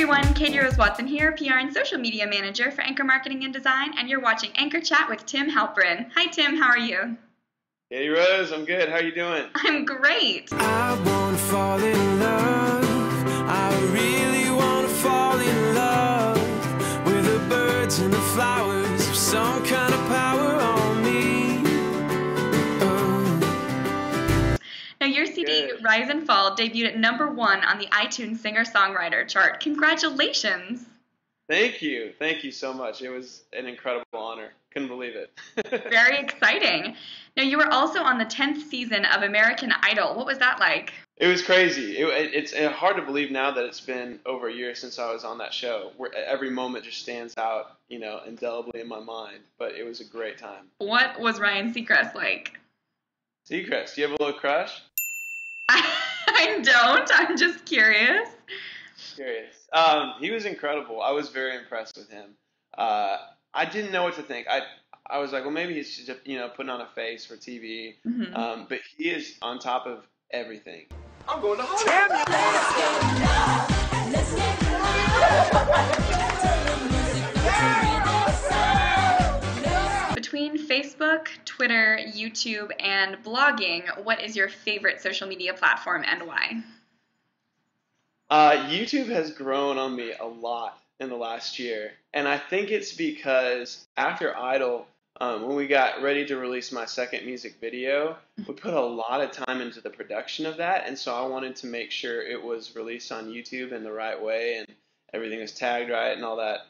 everyone, Katie Rose Watson here, PR and Social Media Manager for Anchor Marketing and Design, and you're watching Anchor Chat with Tim Halperin. Hi Tim, how are you? Hey Rose, I'm good. How are you doing? I'm great. I wanna fall in love. I really wanna fall in love with the birds and the flowers of some kind of power on me. Now your CD, Good. Rise and Fall, debuted at #1 on the iTunes Singer-Songwriter chart. Congratulations. Thank you. Thank you so much. It was an incredible honor. Couldn't believe it. Very exciting. Now you were also on the 10th season of American Idol. What was that like? It was crazy. It's hard to believe now that it's been over a year since I was on that show, where every moment just stands out, indelibly in my mind. But it was a great time. What was Ryan Seacrest like? Seacrest, do you have a little crush? I don't. I'm just curious. Curious. He was incredible. I was very impressed with him. I didn't know what to think. I was like, well, maybe he's just, putting on a face for TV. Mm-hmm. But he is on top of everything. I'm going to Hollywood. Between Facebook, Twitter, YouTube, and blogging, what is your favorite social media platform and why? YouTube has grown on me a lot in the last year, and I think it's because after Idol, when we got ready to release my second music video, we put a lot of time into the production of that, and so I wanted to make sure it was released on YouTube in the right way, and everything was tagged right and all that,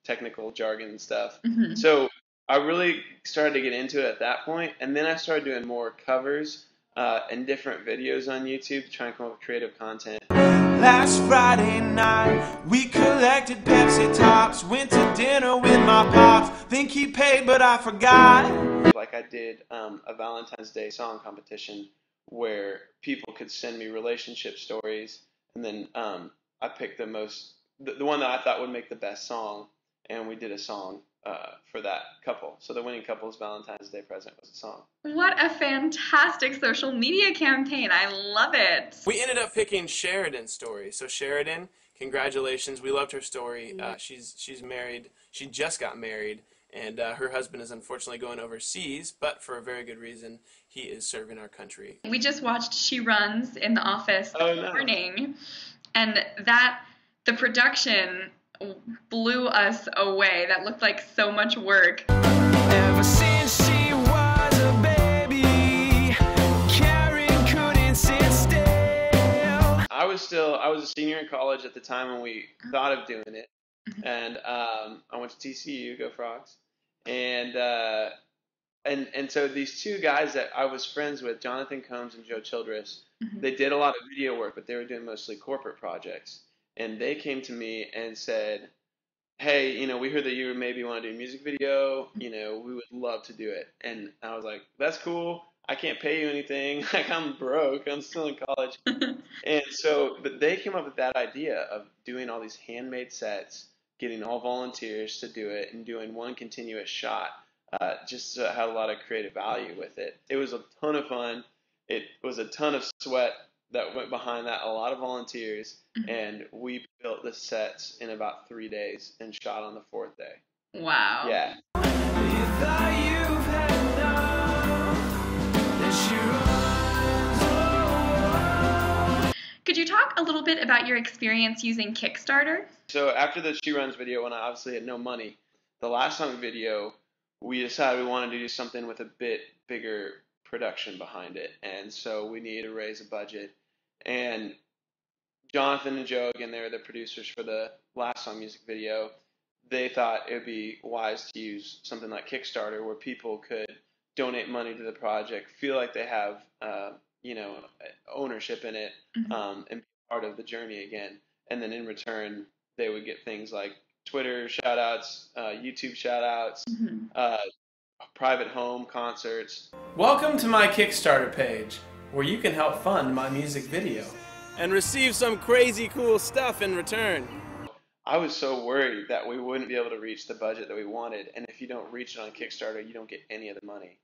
technical jargon and stuff. Mm-hmm. So I really started to get into it at that point, and then I started doing more covers and different videos on YouTube to try and come up with creative content. Last Friday night, we collected Pepsi tops, went to dinner with my pops, think he paid but I forgot. Like I did a Valentine's Day song competition where people could send me relationship stories, and then I picked the one that I thought would make the best song, and we did a song for that couple. So the winning couple's Valentine's Day present was a song. What a fantastic social media campaign. I love it. We ended up picking Sheridan's story. So Sheridan, congratulations. We loved her story. She's married. She just got married, and her husband is unfortunately going overseas, but for a very good reason. He is serving our country. We just watched She Runs in the office this morning, and the production blew us away. That looked like so much work. Ever since she was a baby, Karen couldn't sit still. I was a senior in college at the time when we thought of doing it, and I went to TCU, go Frogs, and so these two guys that I was friends with, Jonathan Combs and Joe Childress, they did a lot of video work, but they were doing mostly corporate projects. And they came to me and said, hey, we heard that you maybe want to do a music video. We would love to do it. And I was like, that's cool. I can't pay you anything. Like, I'm broke. I'm still in college. And so, but they came up with that idea of doing all these handmade sets, getting all volunteers to do it, and doing one continuous shot. Just so it had a lot of creative value with it. It was a ton of fun. It was a ton of sweat that went behind that, a lot of volunteers, and we built the sets in about 3 days and shot on the 4th day. Wow. Yeah. Could you talk a little bit about your experience using Kickstarter? So after the She Runs video, when I obviously had no money, the last song video, we decided we wanted to do something with a bit bigger production behind it, and so we needed to raise a budget. And Jonathan and Joe, again, they were the producers for the last song music video. They thought it would be wise to use something like Kickstarter, where people could donate money to the project, feel like they have ownership in it, and be part of the journey again. And then in return, they would get things like Twitter shout outs, YouTube shout outs, private home concerts. Welcome to my Kickstarter page, where you can help fund my music video And receive some crazy cool stuff in return. I was so worried that we wouldn't be able to reach the budget that we wanted, and if you don't reach it on Kickstarter, you don't get any of the money.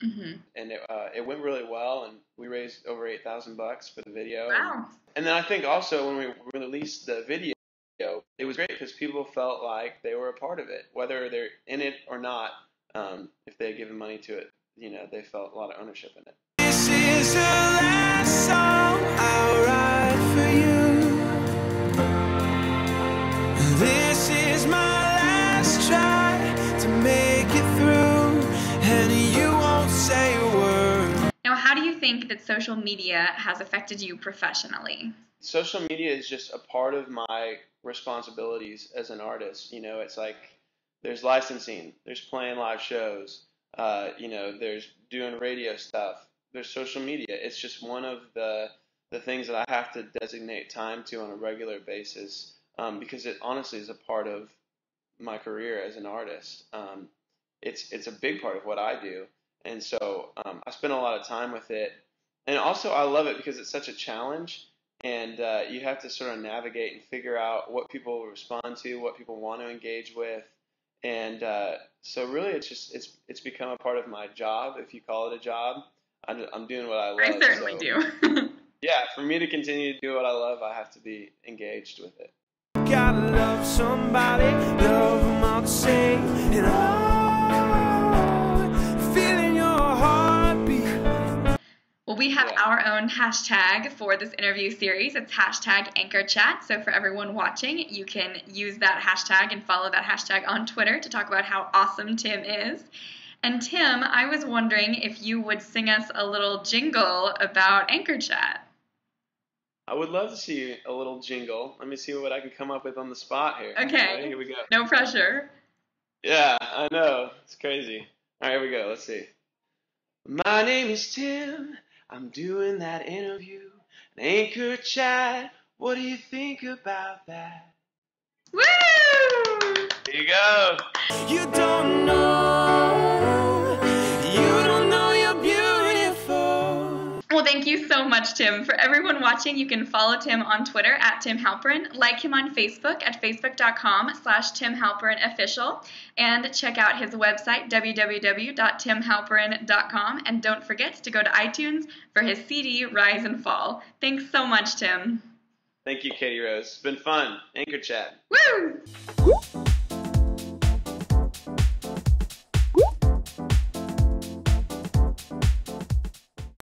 And it went really well, and we raised over $8,000 for the video. Wow. And then I think also when we released the video, it was great because people felt like they were a part of it, whether they're in it or not. If they had given money to it, they felt a lot of ownership in it. This is the last song I'll write for you. This is my last try to make it through, and you won't say a word. Now, how do you think that social media has affected you professionally? Social media is just a part of my responsibilities as an artist. It's like there's licensing, there's playing live shows, there's doing radio stuff, there's social media. It's just one of the things that I have to designate time to on a regular basis, because it honestly is a part of my career as an artist. It's a big part of what I do, and so I spend a lot of time with it. And also I love it because it's such a challenge, and you have to sort of navigate and figure out what people will respond to, what people want to engage with. And so really it's become a part of my job, if you call it a job. I'm doing what I love. I certainly do. Yeah, for me to continue to do what I love, I have to be engaged with it. Gotta love somebody, love them all the same, and feeling your heartbeat. Well, we have our own hashtag for this interview series. It's #AnchorChat. So for everyone watching, you can use that hashtag and follow that hashtag on Twitter to talk about how awesome Tim is. And Tim, I was wondering if you would sing us a little jingle about AnchorChat. I would love to see a little jingle. Let me see what I can come up with on the spot here. Okay. Right, here we go. No pressure. Yeah, I know. It's crazy. All right, here we go. Let's see. My name is Tim. I'm doing that interview. An Anchor Chat. What do you think about that? Woo! Here you go. You don't know you're beautiful. Well, thank you so much, Tim. For everyone watching, you can follow Tim on Twitter @TimHalperin, like him on Facebook at facebook.com/TimHalperinOfficial, and check out his website, www.timhalperin.com, and don't forget to go to iTunes for his CD, Rise and Fall. Thanks so much, Tim. Thank you, Katie Rose. It's been fun. Anchor Chat. Woo!